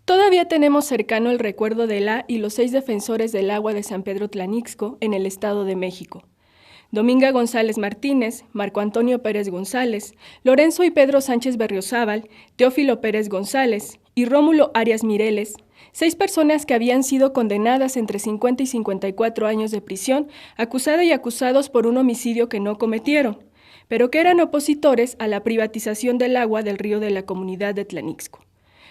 Todavía tenemos cercano el recuerdo de la y los 6 defensores del agua de San Pedro Tlanixco en el Estado de México. Dominga González Martínez, Marco Antonio Pérez González, Lorenzo y Pedro Sánchez Berriozábal, Teófilo Pérez González y Rómulo Arias Mireles, 6 personas que habían sido condenadas entre 50 y 54 años de prisión, acusadas y acusados por un homicidio que no cometieron, pero que eran opositores a la privatización del agua del río de la comunidad de Tlanixco.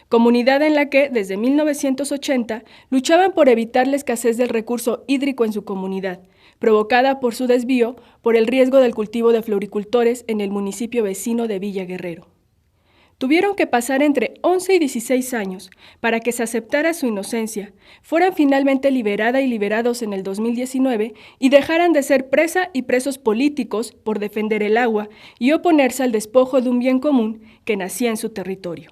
Comunidad en la que, desde 1980, luchaban por evitar la escasez del recurso hídrico en su comunidad, provocada por su desvío por el riesgo del cultivo de floricultores en el municipio vecino de Villa Guerrero. Tuvieron que pasar entre 11 y 16 años para que se aceptara su inocencia, fueran finalmente liberada y liberados en el 2019 y dejaran de ser presa y presos políticos por defender el agua y oponerse al despojo de un bien común que nacía en su territorio.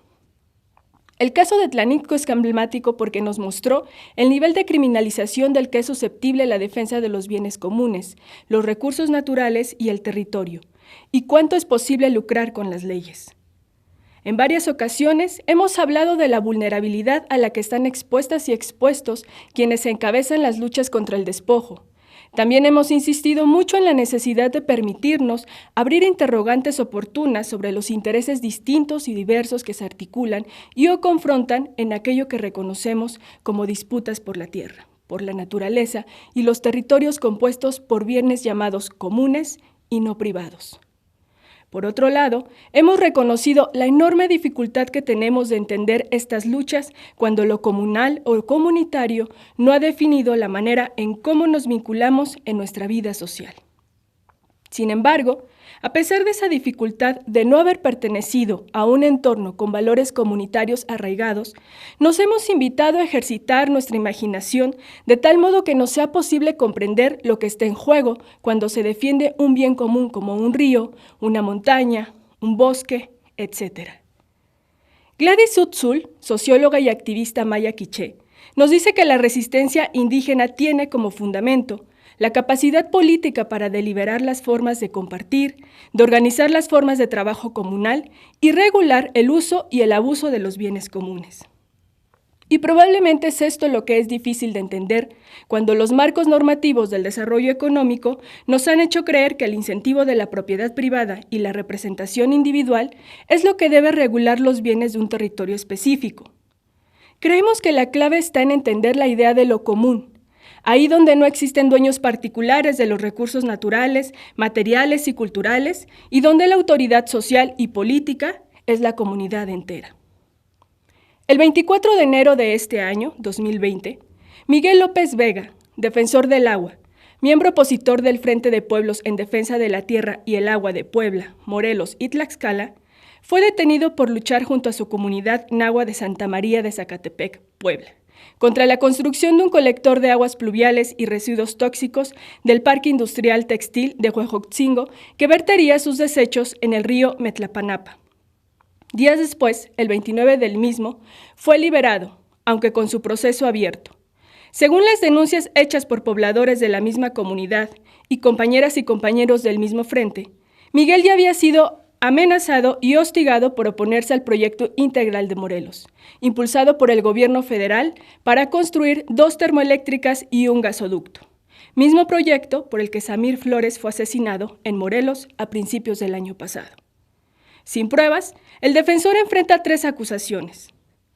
El caso de Tlanixco es emblemático porque nos mostró el nivel de criminalización del que es susceptible la defensa de los bienes comunes, los recursos naturales y el territorio, y cuánto es posible lucrar con las leyes. En varias ocasiones hemos hablado de la vulnerabilidad a la que están expuestas y expuestos quienes encabezan las luchas contra el despojo. También hemos insistido mucho en la necesidad de permitirnos abrir interrogantes oportunas sobre los intereses distintos y diversos que se articulan y o confrontan en aquello que reconocemos como disputas por la tierra, por la naturaleza y los territorios compuestos por bienes llamados comunes y no privados. Por otro lado, hemos reconocido la enorme dificultad que tenemos de entender estas luchas cuando lo comunal o comunitario no ha definido la manera en cómo nos vinculamos en nuestra vida social. Sin embargo, a pesar de esa dificultad de no haber pertenecido a un entorno con valores comunitarios arraigados, nos hemos invitado a ejercitar nuestra imaginación de tal modo que nos sea posible comprender lo que está en juego cuando se defiende un bien común como un río, una montaña, un bosque, etc. Gladys Hutzul, socióloga y activista maya quiché, nos dice que la resistencia indígena tiene como fundamento la capacidad política para deliberar las formas de compartir, de organizar las formas de trabajo comunal y regular el uso y el abuso de los bienes comunes. Y probablemente es esto lo que es difícil de entender cuando los marcos normativos del desarrollo económico nos han hecho creer que el incentivo de la propiedad privada y la representación individual es lo que debe regular los bienes de un territorio específico. Creemos que la clave está en entender la idea de lo común, ahí donde no existen dueños particulares de los recursos naturales, materiales y culturales, y donde la autoridad social y política es la comunidad entera. El 24 de enero de este año, 2020, Miguel López Vega, defensor del agua, miembro opositor del Frente de Pueblos en Defensa de la Tierra y el Agua de Puebla, Morelos y Tlaxcala, fue detenido por luchar junto a su comunidad náhuatl de Santa María de Zacatepec, Puebla, contra la construcción de un colector de aguas pluviales y residuos tóxicos del Parque Industrial Textil de Huejotzingo, que vertería sus desechos en el río Metlapanapa. Días después, el 29 del mismo, fue liberado, aunque con su proceso abierto. Según las denuncias hechas por pobladores de la misma comunidad y compañeras y compañeros del mismo frente, Miguel ya había sido amenazado y hostigado por oponerse al proyecto integral de Morelos, impulsado por el gobierno federal para construir 2 termoeléctricas y un gasoducto, mismo proyecto por el que Samir Flores fue asesinado en Morelos a principios del año pasado. Sin pruebas, el defensor enfrenta 3 acusaciones: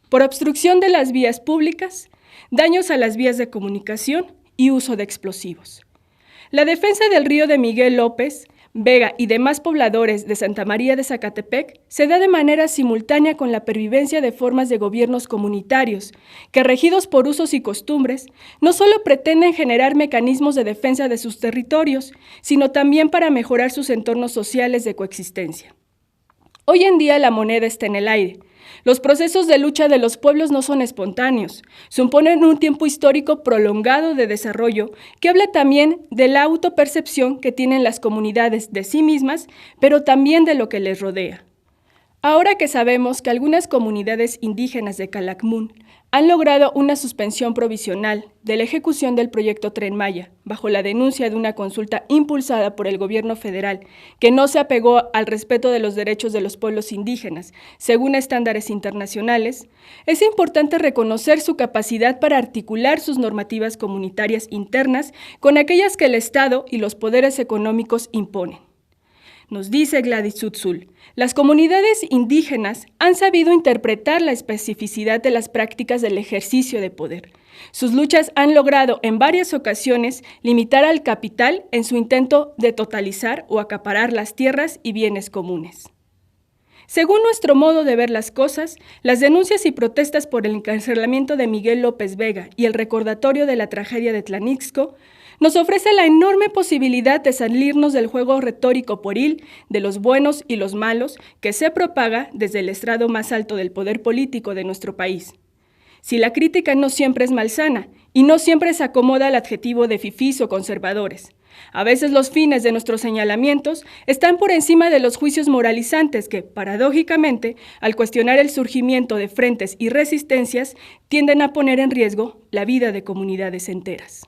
por obstrucción de las vías públicas, daños a las vías de comunicación y uso de explosivos. La defensa del río de Miguel López Vega y demás pobladores de Santa María de Zacatepec se da de manera simultánea con la pervivencia de formas de gobiernos comunitarios que, regidos por usos y costumbres, no solo pretenden generar mecanismos de defensa de sus territorios, sino también para mejorar sus entornos sociales de coexistencia. Hoy en día la moneda está en el aire. Los procesos de lucha de los pueblos no son espontáneos, suponen un tiempo histórico prolongado de desarrollo que habla también de la autopercepción que tienen las comunidades de sí mismas, pero también de lo que les rodea. Ahora que sabemos que algunas comunidades indígenas de Calakmul han logrado una suspensión provisional de la ejecución del proyecto Tren Maya, bajo la denuncia de una consulta impulsada por el gobierno federal que no se apegó al respeto de los derechos de los pueblos indígenas, según estándares internacionales, es importante reconocer su capacidad para articular sus normativas comunitarias internas con aquellas que el Estado y los poderes económicos imponen. Nos dice Gladys Tzutzul, las comunidades indígenas han sabido interpretar la especificidad de las prácticas del ejercicio de poder. Sus luchas han logrado en varias ocasiones limitar al capital en su intento de totalizar o acaparar las tierras y bienes comunes. Según nuestro modo de ver las cosas, las denuncias y protestas por el encarcelamiento de Miguel López Vega y el recordatorio de la tragedia de Tlanixco nos ofrece la enorme posibilidad de salirnos del juego retórico pueril de los buenos y los malos que se propaga desde el estrado más alto del poder político de nuestro país. Si la crítica no siempre es malsana y no siempre se acomoda al adjetivo de fifís o conservadores, a veces los fines de nuestros señalamientos están por encima de los juicios moralizantes que, paradójicamente, al cuestionar el surgimiento de frentes y resistencias, tienden a poner en riesgo la vida de comunidades enteras.